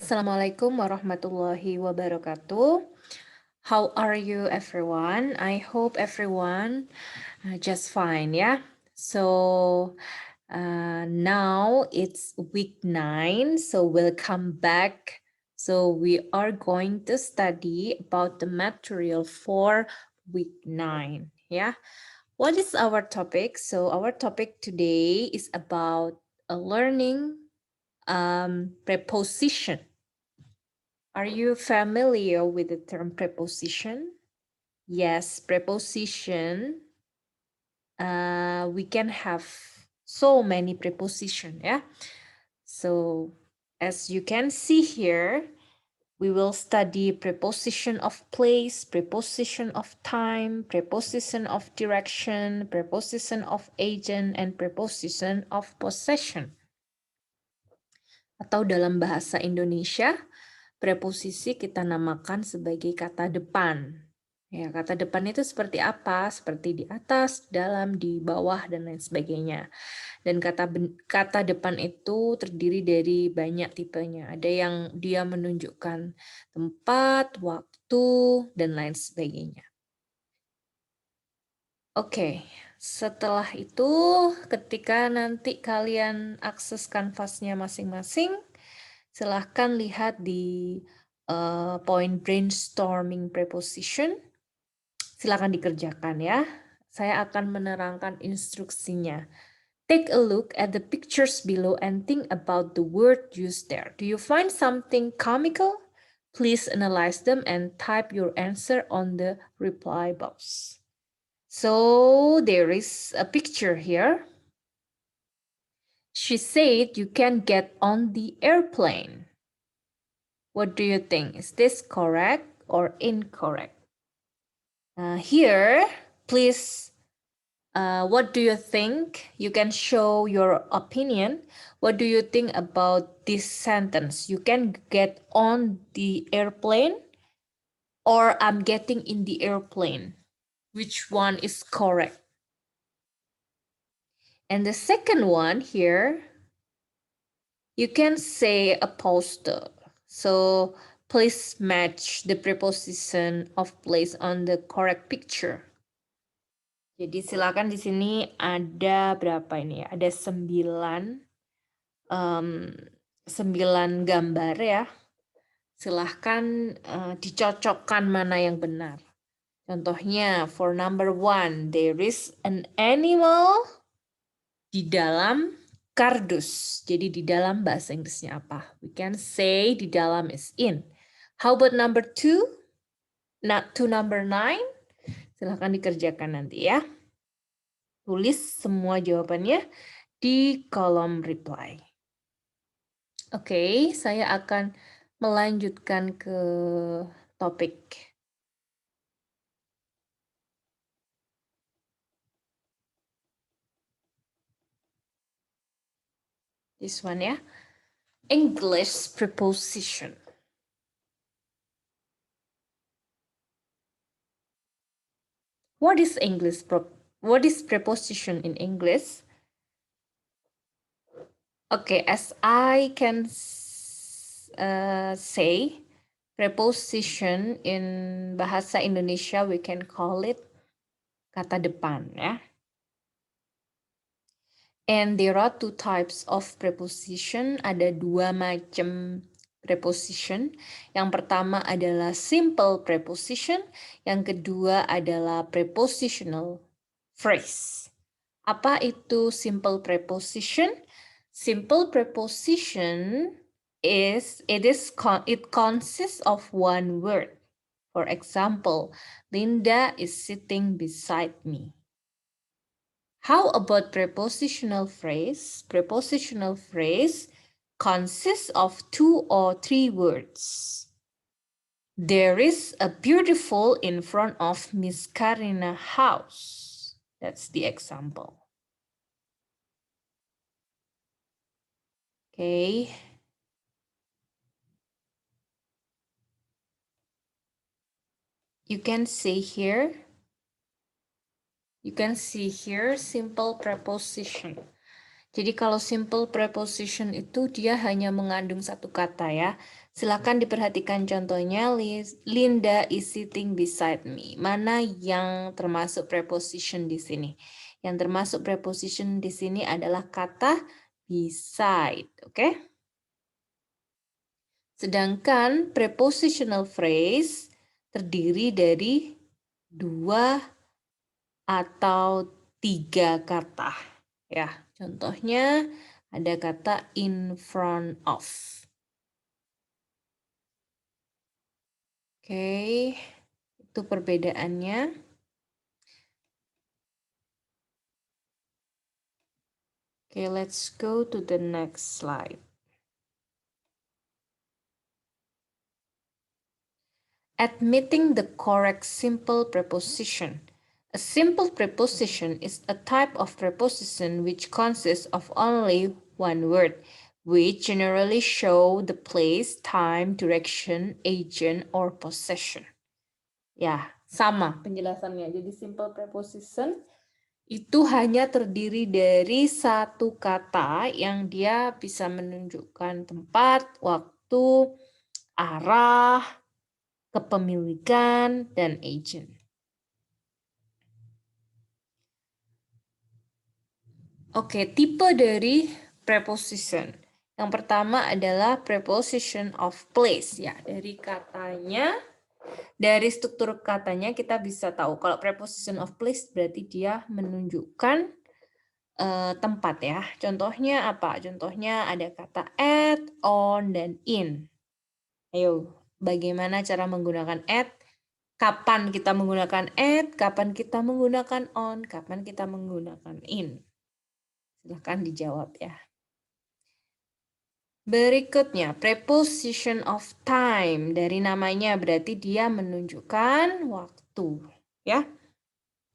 Assalamualaikum warahmatullahi wabarakatuh. How are you everyone? I hope everyone just fine, yeah? So now it's week 9, so welcome back. So we are going to study about the material for week 9, yeah? What is our topic? So our topic today is about learning preposition. Are you familiar with the term preposition? Yes, preposition. We can have so many preposition, yeah. So as you can see here, we will study preposition of place, preposition of time, preposition of direction, preposition of agent, and preposition of possession. Atau dalam bahasa Indonesia, preposisi kita namakan sebagai kata depan. Ya, kata depan itu seperti apa? Seperti di atas, dalam, di bawah, dan lain sebagainya. Dan kata depan itu terdiri dari banyak tipenya. Ada yang dia menunjukkan tempat, waktu, dan lain sebagainya. Oke, setelah itu ketika nanti kalian akses kanvasnya masing-masing, silahkan lihat di point brainstorming preposition. Silahkan dikerjakan ya. Saya akan menerangkan instruksinya. Take a look at the pictures below and think about the word used there. Do you find something comical? Please analyze them and type your answer on the reply box. So there is a picture here. She said you can get on the airplane. What do you think? Is this correct or incorrect? Here, please, what do you think? You can show your opinion. What do you think about this sentence? You can get on the airplane or I'm getting in the airplane. Which one is correct? And the second one here, you can say a poster. So please match the preposition of place on the correct picture. Jadi silakan di sini ada berapa ini? Ada 9 gambar ya. Silahkan dicocokkan mana yang benar. Contohnya, for number 1, there is an animal di dalam kardus. Jadi di dalam bahasa Inggrisnya apa? We can say di dalam is in. How about number 2? Not to number 9? Silahkan dikerjakan nanti ya. Tulis semua jawabannya di kolom reply. Oke, saya akan melanjutkan ke topik. This one ya. English preposition. What is English? What is preposition in English? Okay, as I can say, preposition in bahasa Indonesia we can call it kata depan ya. And there are 2 types of preposition. Ada 2 macam preposition. Yang pertama adalah simple preposition. Yang kedua adalah prepositional phrase. Apa itu simple preposition? Simple preposition it consists of one word. For example, Linda is sitting beside me. How about prepositional phrase? Prepositional phrase consists of 2 or 3 words. There is a beautiful in front of Miss Karina house. That's the example. Okay. You can see here simple preposition. Jadi kalau simple preposition itu dia hanya mengandung satu kata ya. Silakan diperhatikan contohnya, Linda is sitting beside me. Mana yang termasuk preposition di sini? Yang termasuk preposition di sini adalah kata beside, oke? Sedangkan prepositional phrase terdiri dari 2 atau 3 kata. Ya, contohnya ada kata in front of. Oke, itu perbedaannya. Oke, let's go to the next slide. Admitting the correct simple preposition. A simple preposition is a type of preposition which consists of only one word, which generally show the place, time, direction, agent, or possession. Ya, sama penjelasannya. Jadi simple preposition itu hanya terdiri dari satu kata yang dia bisa menunjukkan tempat, waktu, arah, kepemilikan, dan agent. Oke, tipe dari preposition. Yang pertama adalah preposition of place. Ya, dari katanya, dari struktur katanya kita bisa tahu kalau preposition of place berarti dia menunjukkan tempat ya. Contohnya apa? Contohnya ada kata at, on, dan in. Ayo, bagaimana cara menggunakan at? Kapan kita menggunakan at? Kapan kita menggunakan on? Kapan kita menggunakan in? Silahkan dijawab ya. Berikutnya, preposition of time. Dari namanya berarti dia menunjukkan waktu. Ya.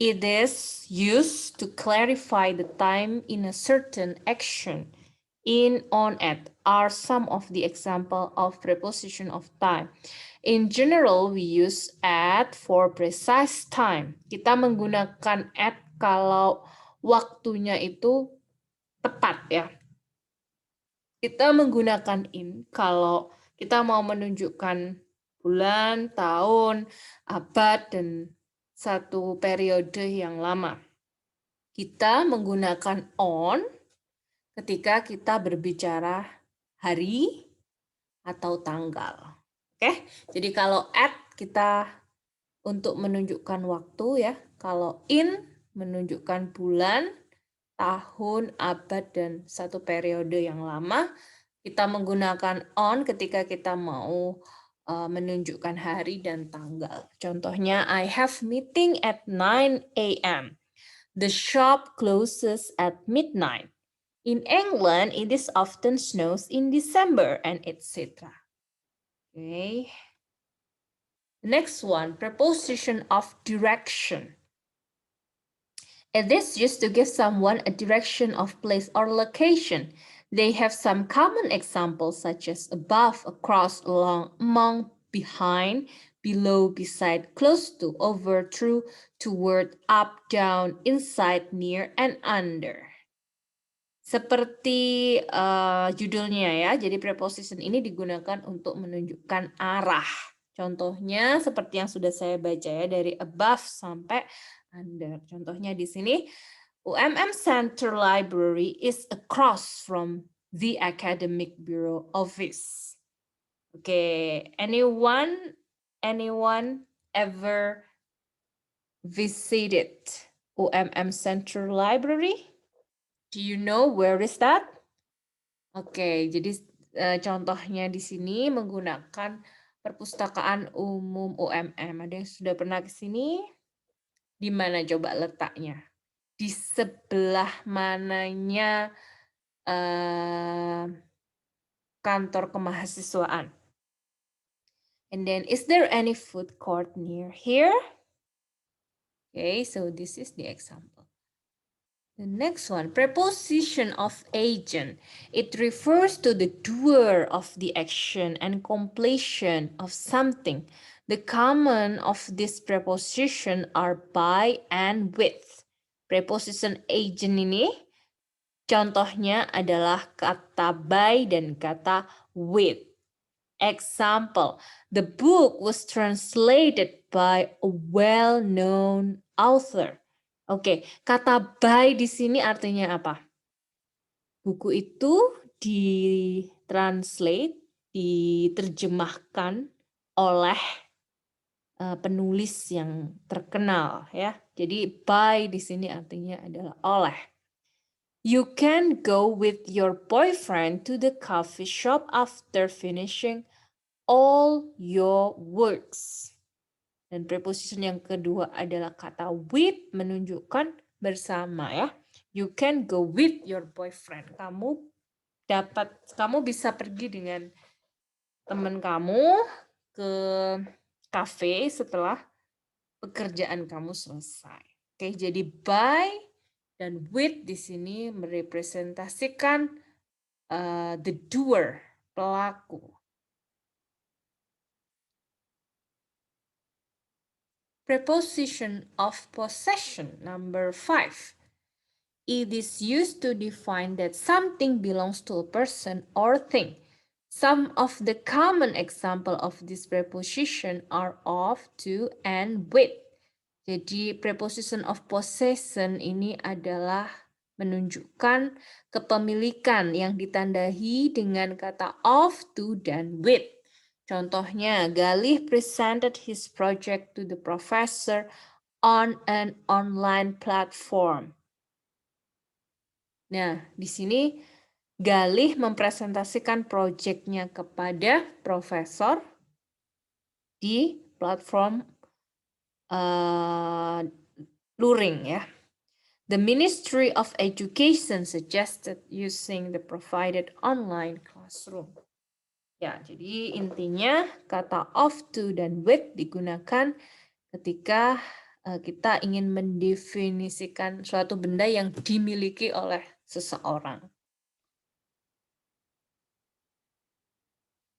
It is used to clarify the time in a certain action. In, on, at are some of the example of preposition of time. In general, we use at for precise time. Kita menggunakan at kalau waktunya itu tepat ya. Kita menggunakan in kalau kita mau menunjukkan bulan, tahun, abad, dan satu periode yang lama. Kita menggunakan on ketika kita berbicara hari atau tanggal. Oke, jadi kalau at kita untuk menunjukkan waktu ya. Kalau in menunjukkan bulan, tahun, abad, dan satu periode yang lama. Kita menggunakan on ketika kita mau menunjukkan hari dan tanggal. Contohnya, I have meeting at 9 a.m. The shop closes at midnight. In England, it is often snows in December, and etc. Okay. Next one, preposition of direction. It is used to give someone a direction of place or location. They have some common examples such as above, across, along, among, behind, below, beside, close to, over, through, toward, up, down, inside, near, and under. Seperti judulnya ya, jadi preposition ini digunakan untuk menunjukkan arah. Contohnya seperti yang sudah saya baca ya, dari above sampai under. Contohnya di sini, UMM Center Library is across from the Academic Bureau office. Oke, anyone ever visited UMM Center Library? Do you know where is that? Oke, jadi contohnya di sini menggunakan perpustakaan umum UMM. Ada yang sudah pernah ke sini? Di mana coba letaknya? Di sebelah mananya kantor kemahasiswaan? And then, is there any food court near here? Okay, so this is the example. The next one, preposition of agent. It refers to the doer of the action and completion of something. The common of this preposition are by and with. Preposition agent ini Contohnya adalah kata by dan kata with. Example, the book was translated by a well-known author. Oke, kata by di sini artinya apa? Buku itu ditranslate, diterjemahkan oleh penulis yang terkenal ya. Jadi by di sini artinya adalah oleh. You can go with your boyfriend to the coffee shop after finishing all your works. Dan preposition yang kedua adalah kata with, menunjukkan bersama ya. You can go with your boyfriend. Kamu bisa pergi dengan teman kamu ke cafe setelah pekerjaan kamu selesai. Oke, jadi by dan with di sini merepresentasikan the doer, pelaku. Preposition of possession, number 5. It is used to define that something belongs to a person or thing. Some of the common example of this preposition are of, to, and with. Jadi preposition of possession ini adalah menunjukkan kepemilikan yang ditandai dengan kata of, to, dan with. Contohnya, Galih presented his project to the professor on an online platform. Nah, di sini Galih mempresentasikan proyeknya kepada profesor di platform luring ya. The Ministry of Education suggested using the provided online classroom. Ya, jadi intinya kata of, to, dan with digunakan ketika kita ingin mendefinisikan suatu benda yang dimiliki oleh seseorang.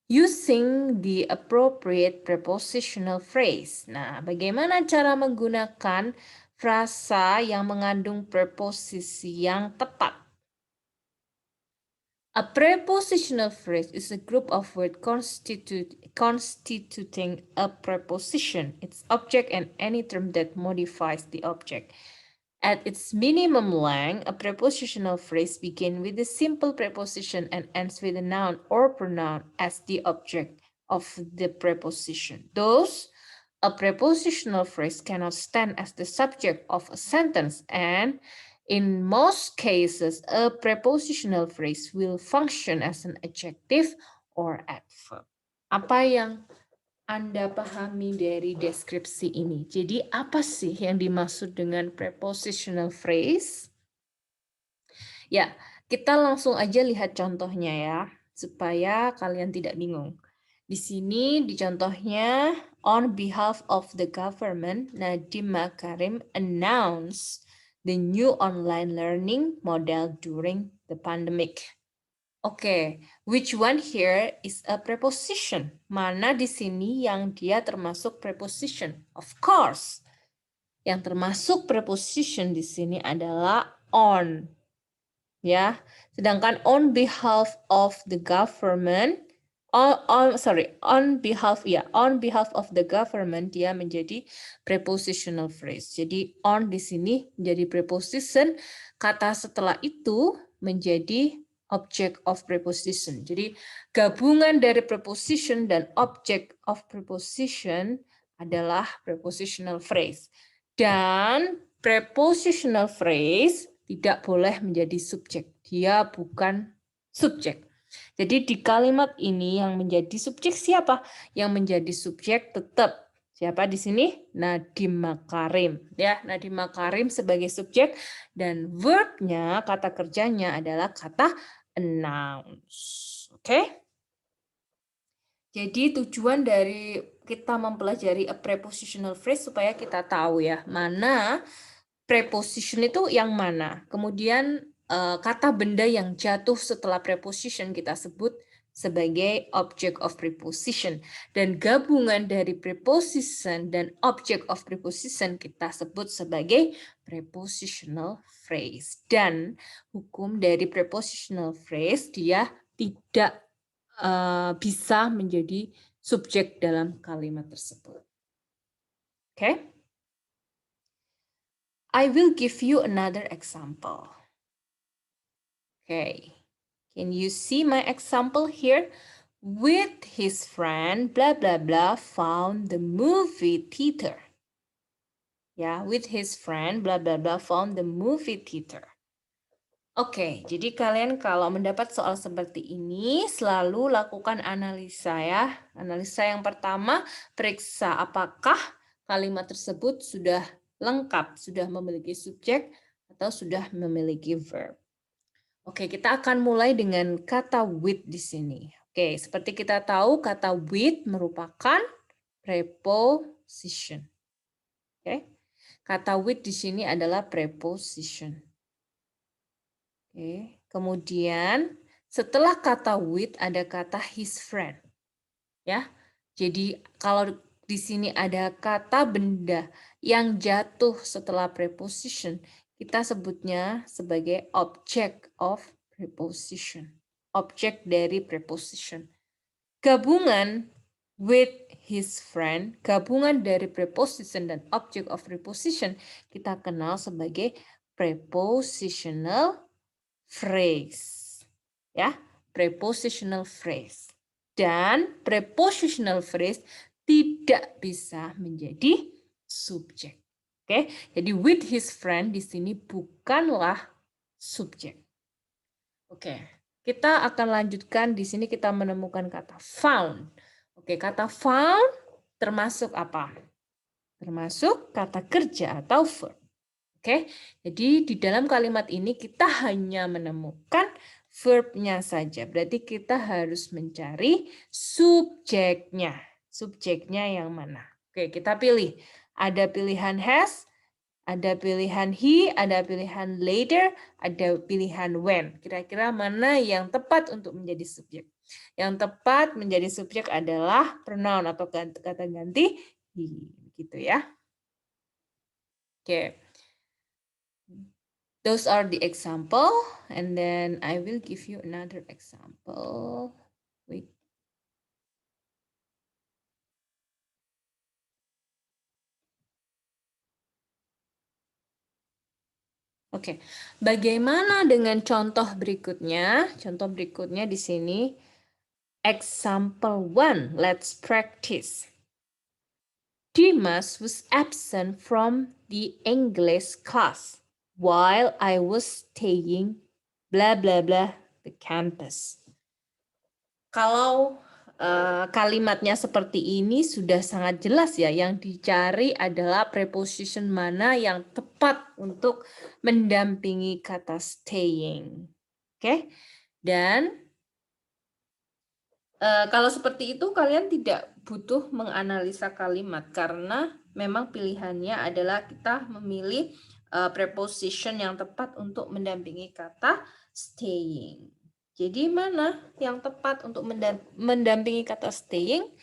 Using the appropriate prepositional phrase. Nah, bagaimana cara menggunakan frasa yang mengandung preposisi yang tepat? A prepositional phrase is a group of words constituting a preposition, its object, and any term that modifies the object. At its minimum length, a prepositional phrase begins with a simple preposition and ends with a noun or pronoun as the object of the preposition. Thus, a prepositional phrase cannot stand as the subject of a sentence, and in most cases, a prepositional phrase will function as an adjective or adverb. Apa yang Anda pahami dari deskripsi ini? Jadi apa sih yang dimaksud dengan prepositional phrase? Ya, kita langsung aja lihat contohnya ya, supaya kalian tidak bingung. Di sini di contohnya, on behalf of the government, Nadiem Makarim announced the new online learning model during the pandemic. Oke, which one here is a preposition? Mana di sini yang dia termasuk preposition? Of course, yang termasuk preposition di sini adalah on. Ya, sedangkan on behalf of the government, on behalf of the government dia menjadi prepositional phrase. Jadi on di sini menjadi preposition, kata setelah itu menjadi object of preposition. Jadi gabungan dari preposition dan object of preposition adalah prepositional phrase. Dan prepositional phrase tidak boleh menjadi subjek. Dia bukan subjek. Jadi di kalimat ini yang menjadi subjek siapa? Yang menjadi subjek tetap siapa di sini? Nadiem Makarim. Ya, Nadiem Makarim sebagai subjek dan verb-nya, kata kerjanya adalah kata announce. Oke? Jadi tujuan dari kita mempelajari a prepositional phrase supaya kita tahu ya, mana preposition itu yang mana. Kemudian kata benda yang jatuh setelah preposition kita sebut sebagai object of preposition. Dan gabungan dari preposition dan object of preposition kita sebut sebagai prepositional phrase. Dan hukum dari prepositional phrase, dia tidak bisa menjadi subjek dalam kalimat tersebut. Okay? I will give you another example. Okay. Can you see my example here? With his friend, blah, blah, blah, found the movie theater. Ya, with his friend, blah, blah, blah, found the movie theater. Oke, jadi kalian kalau mendapat soal seperti ini, selalu lakukan analisa ya. Analisa yang pertama, periksa apakah kalimat tersebut sudah lengkap, sudah memiliki subjek atau sudah memiliki verb. Oke, kita akan mulai dengan kata with di sini. Oke, seperti kita tahu kata with merupakan preposition. Oke. Kata with di sini adalah preposition. Oke, kemudian setelah kata with ada kata his friend. Ya. Jadi kalau di sini ada kata benda yang jatuh setelah preposition, kita sebutnya sebagai object of preposition. Objek dari preposition. Gabungan with his friend, gabungan dari preposition dan object of preposition kita kenal sebagai prepositional phrase. Ya, prepositional phrase. Dan prepositional phrase tidak bisa menjadi subjek. Oke, jadi with his friend di sini bukanlah subjek. Oke, kita akan lanjutkan di sini kita menemukan kata found. Oke, kata found termasuk apa? Termasuk kata kerja atau verb. Oke, jadi di dalam kalimat ini kita hanya menemukan verbnya saja. Berarti kita harus mencari subjeknya. Subjeknya yang mana? Oke, kita pilih. Ada pilihan has, ada pilihan he, ada pilihan later, ada pilihan when. Kira-kira mana yang tepat untuk menjadi subjek? Yang tepat menjadi subjek adalah pronoun atau kata ganti he, gitu ya. Oke. Those are the example, and then I will give you another example. Wait. Oke, bagaimana dengan contoh berikutnya? Contoh berikutnya di sini, example 1, let's practice. Dimas was absent from the English class while I was staying blah blah blah the campus. Kalau kalimatnya seperti ini sudah sangat jelas ya, yang dicari adalah preposition mana yang tepat untuk mendampingi kata staying. Oke, dan kalau seperti itu kalian tidak butuh menganalisa kalimat karena memang pilihannya adalah kita memilih preposition yang tepat untuk mendampingi kata staying. Jadi mana yang tepat untuk mendampingi kata staying?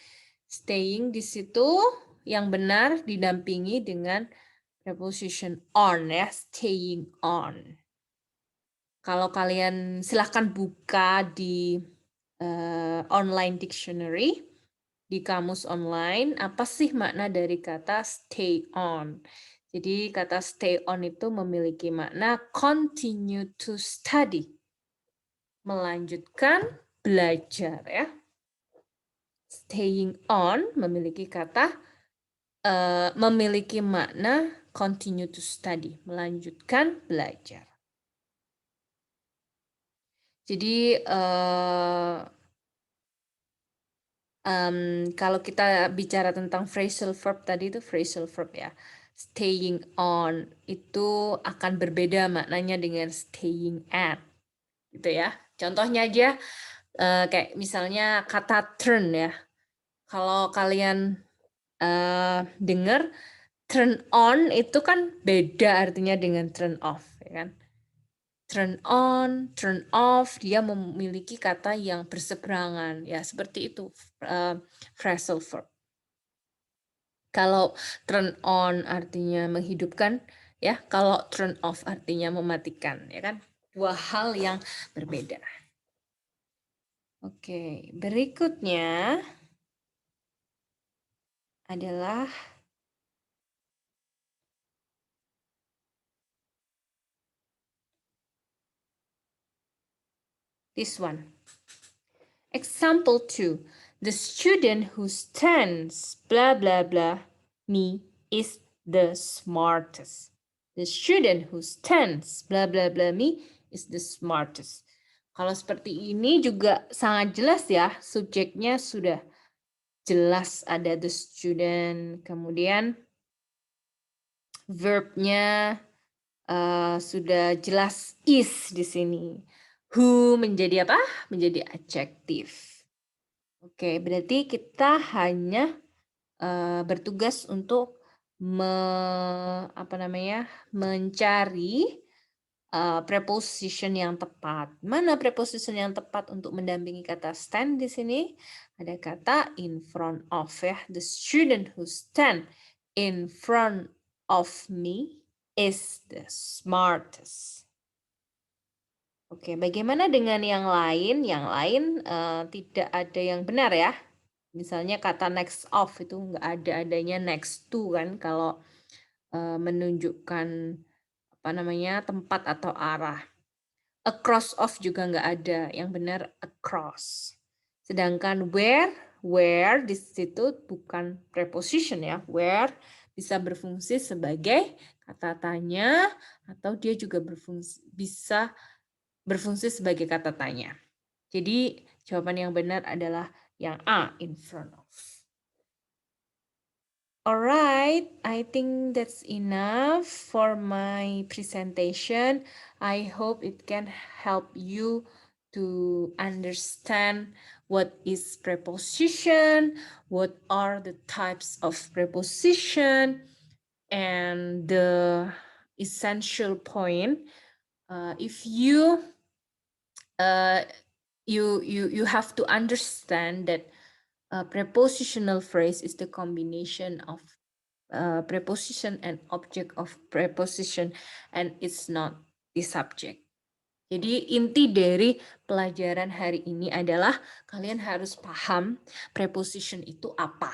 Staying di situ yang benar didampingi dengan preposition on ya, staying on. Kalau kalian silahkan buka di online dictionary, di kamus online, apa sih makna dari kata stay on? Jadi kata stay on itu memiliki makna continue to study, melanjutkan belajar ya. Staying on memiliki kata memiliki makna continue to study, melanjutkan belajar. Jadi kalau kita bicara tentang phrasal verb tadi itu phrasal verb ya. Staying on itu akan berbeda maknanya dengan staying at. Gitu ya. Contohnya aja kayak misalnya kata turn ya. Kalau kalian dengar turn on itu kan beda artinya dengan turn off ya kan. turn on, turn off, dia memiliki kata yang berseberangan. Ya, seperti itu phrasal verb. Kalau turn on artinya menghidupkan, ya. Kalau turn off artinya mematikan, ya kan? Dua hal yang berbeda. Oke, berikutnya adalah this one. Example 2. The student who stands blah blah blah me is the smartest. The student who stands blah blah blah me is the smartest. Kalau seperti ini juga sangat jelas ya, subjeknya sudah jelas ada the student, kemudian verbnya sudah jelas is di sini. Who menjadi apa? Menjadi adjektif. Oke, berarti kita hanya bertugas untuk mencari preposition yang tepat. Mana preposition yang tepat untuk mendampingi kata stand di sini? Ada kata in front of ya. The student who stand in front of me is the smartest. Oke, bagaimana dengan yang lain? Yang lain tidak ada yang benar ya. Misalnya kata next of itu nggak ada adanya next to kan kalau menunjukkan tempat atau arah. Across of juga nggak ada, yang benar across. Sedangkan where di situ bukan preposition ya. Where bisa berfungsi sebagai kata tanya atau dia juga bisa berfungsi sebagai kata tanya. Jadi jawaban yang benar adalah yang A, in front of. Alright, I think that's enough for my presentation. I hope it can help you to understand what is preposition, what are the types of preposition, and the essential point. If you you have to understand that prepositional phrase is the combination of preposition and object of preposition, and it's not the subject. Jadi inti dari pelajaran hari ini adalah kalian harus paham preposition itu apa.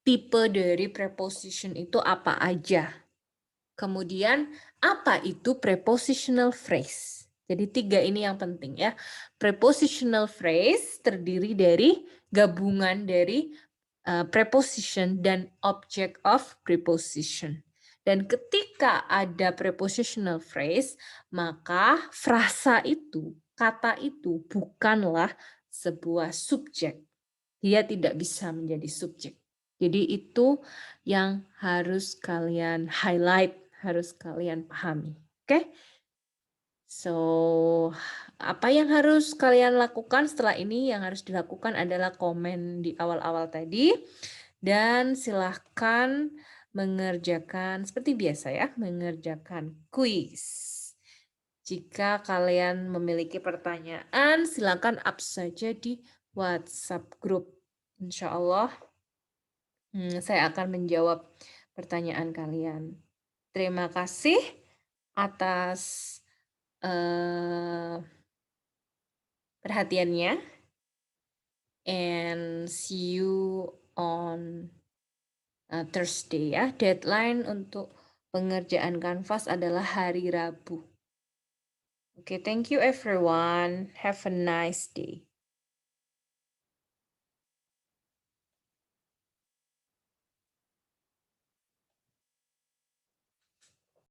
Tipe dari preposition itu apa aja. Kemudian apa itu prepositional phrase? Jadi 3 ini yang penting ya. Prepositional phrase terdiri dari gabungan dari preposition dan object of preposition. Dan ketika ada prepositional phrase, maka frasa itu, kata itu bukanlah sebuah subjek. Dia tidak bisa menjadi subjek. Jadi itu yang harus kalian highlight, harus kalian pahami. Oke? So, apa yang harus kalian lakukan setelah ini? Yang harus dilakukan adalah komen di awal-awal tadi. Dan silahkan mengerjakan, seperti biasa ya, mengerjakan kuis. Jika kalian memiliki pertanyaan, silakan up saja di WhatsApp group. Insya Allah saya akan menjawab pertanyaan kalian. Terima kasih atas perhatiannya. And see you on Thursday ya. Deadline untuk pengerjaan kanvas adalah hari Rabu. Oke, thank you everyone. Have a nice day.